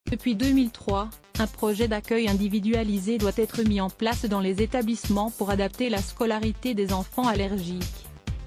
Depuis 2003, un projet d'accueil individualisé doit être mis en place dans les établissements pour adapter la scolarité des enfants allergiques.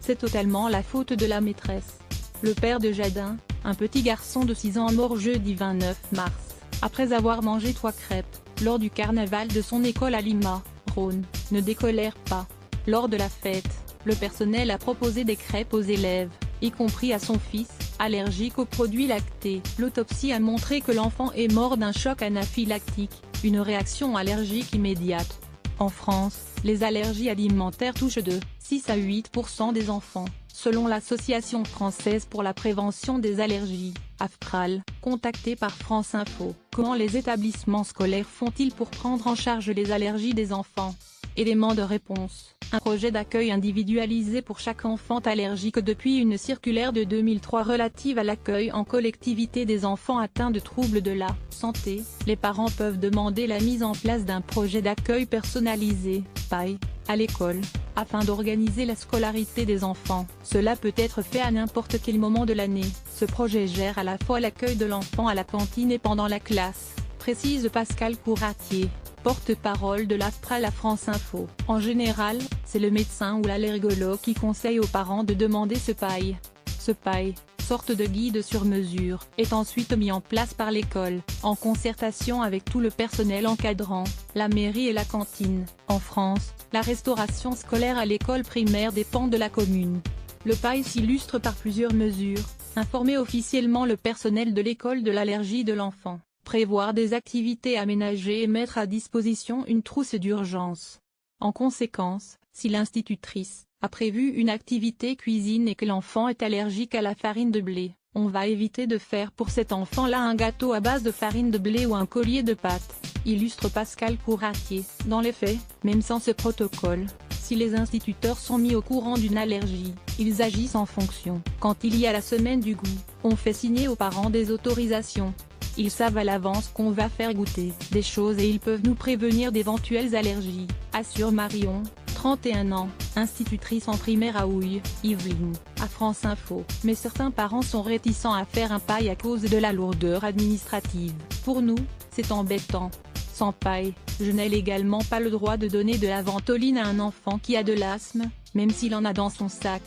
C'est totalement la faute de la maîtresse. Le père de Jadin, un petit garçon de 6 ans mort jeudi 29 mars, après avoir mangé 3 crêpes, lors du carnaval de son école à Lima, Rhône, ne décolère pas. Lors de la fête, le personnel a proposé des crêpes aux élèves, y compris à son fils, allergique aux produits lactés. L'autopsie a montré que l'enfant est mort d'un choc anaphylactique, une réaction allergique immédiate. En France, les allergies alimentaires touchent de 6 à 8% des enfants, selon l'Association française pour la prévention des allergies, AFPRAL, contactée par France Info. Comment les établissements scolaires font-ils pour prendre en charge les allergies des enfants? Élément de réponse. Un projet d'accueil individualisé pour chaque enfant allergique depuis une circulaire de 2003 relative à l'accueil en collectivité des enfants atteints de troubles de la santé. Les parents peuvent demander la mise en place d'un projet d'accueil personnalisé, PAI, à l'école, afin d'organiser la scolarité des enfants. Cela peut être fait à n'importe quel moment de l'année. Ce projet gère à la fois l'accueil de l'enfant à la cantine et pendant la classe, précise Pascal Couratier, porte-parole de l'AFPRAL à France Info. En général, c'est le médecin ou l'allergologue qui conseille aux parents de demander ce PAI. Ce PAI, sorte de guide sur mesure, est ensuite mis en place par l'école, en concertation avec tout le personnel encadrant, la mairie et la cantine. En France, la restauration scolaire à l'école primaire dépend de la commune. Le PAI s'illustre par plusieurs mesures: informer officiellement le personnel de l'école de l'allergie de l'enfant, prévoir des activités aménagées et mettre à disposition une trousse d'urgence. En conséquence, si l'institutrice a prévu une activité cuisine et que l'enfant est allergique à la farine de blé, on va éviter de faire pour cet enfant-là un gâteau à base de farine de blé ou un collier de pâtes, illustre Pascal Couratier. Dans les faits, même sans ce protocole, si les instituteurs sont mis au courant d'une allergie, ils agissent en fonction. Quand il y a la semaine du goût, on fait signer aux parents des autorisations. Ils savent à l'avance qu'on va faire goûter des choses et ils peuvent nous prévenir d'éventuelles allergies, assure Marion, 31 ans, institutrice en primaire à Houille, Yvelines, à France Info. Mais certains parents sont réticents à faire un PAI à cause de la lourdeur administrative. Pour nous, c'est embêtant. Sans PAI, je n'ai légalement pas le droit de donner de la ventoline à un enfant qui a de l'asthme, même s'il en a dans son sac.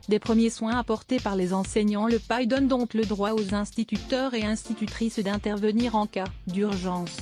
Des premiers soins apportés par les enseignants. Le PAI donne donc le droit aux instituteurs et institutrices d'intervenir en cas d'urgence.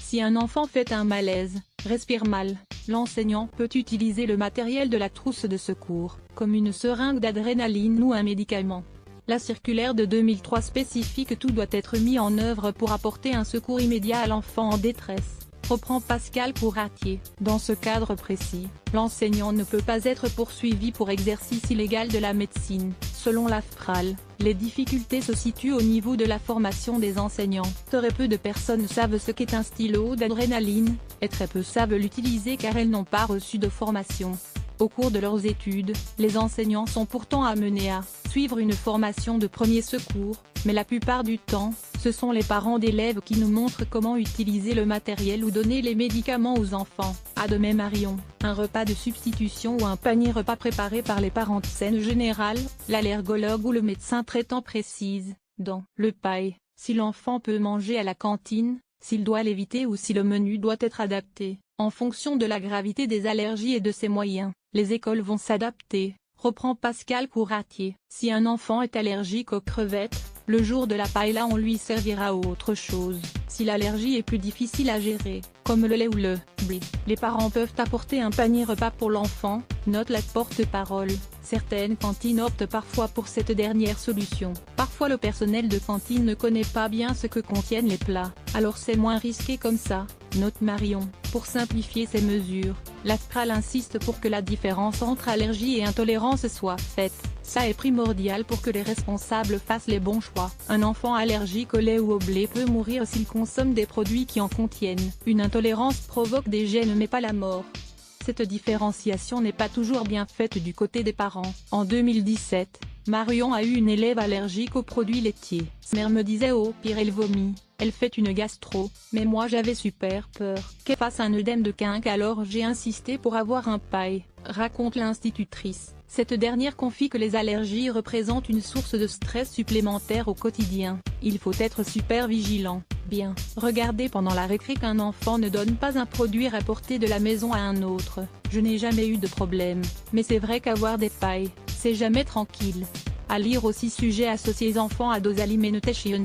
Si un enfant fait un malaise, respire mal, l'enseignant peut utiliser le matériel de la trousse de secours, comme une seringue d'adrénaline ou un médicament. La circulaire de 2003 spécifie que tout doit être mis en œuvre pour apporter un secours immédiat à l'enfant en détresse, reprend Pascal Couratier. Dans ce cadre précis, l'enseignant ne peut pas être poursuivi pour exercice illégal de la médecine. Selon l'AFPRAL, les difficultés se situent au niveau de la formation des enseignants. Très peu de personnes savent ce qu'est un stylo d'adrénaline, et très peu savent l'utiliser car elles n'ont pas reçu de formation. Au cours de leurs études, les enseignants sont pourtant amenés à suivre une formation de premier secours, mais la plupart du temps, ce sont les parents d'élèves qui nous montrent comment utiliser le matériel ou donner les médicaments aux enfants. À de même Marion, un repas de substitution ou un panier repas préparé par les parents de scène générale, l'allergologue ou le médecin traitant précise, dans le PAI, si l'enfant peut manger à la cantine, s'il doit l'éviter ou si le menu doit être adapté, en fonction de la gravité des allergies et de ses moyens. Les écoles vont s'adapter, reprend Pascal Couratier. Si un enfant est allergique aux crevettes, le jour de la paella on lui servira autre chose. Si l'allergie est plus difficile à gérer, comme le lait ou le blé, les parents peuvent apporter un panier repas pour l'enfant, note la porte-parole. Certaines cantines optent parfois pour cette dernière solution. Parfois le personnel de cantine ne connaît pas bien ce que contiennent les plats, alors c'est moins risqué comme ça, note Marion. Pour simplifier ces mesures, l'AFPRAL insiste pour que la différence entre allergie et intolérance soit faite. Ça est primordial pour que les responsables fassent les bons choix. Un enfant allergique au lait ou au blé peut mourir s'il consomme des produits qui en contiennent. Une intolérance provoque des gènes mais pas la mort. Cette différenciation n'est pas toujours bien faite du côté des parents. En 2017, Marion a eu une élève allergique aux produits laitiers. Sa mère me disait au pire elle vomit, elle fait une gastro, mais moi j'avais super peur qu'elle fasse un œdème de quinque alors j'ai insisté pour avoir un PAI, raconte l'institutrice. Cette dernière confie que les allergies représentent une source de stress supplémentaire au quotidien. Il faut être super vigilant, bien. Regardez pendant la récré qu'un enfant ne donne pas un produit rapporté de la maison à un autre. Je n'ai jamais eu de problème, mais c'est vrai qu'avoir des pailles, c'est jamais tranquille. À lire aussi sujet associés enfants à dose alimentation.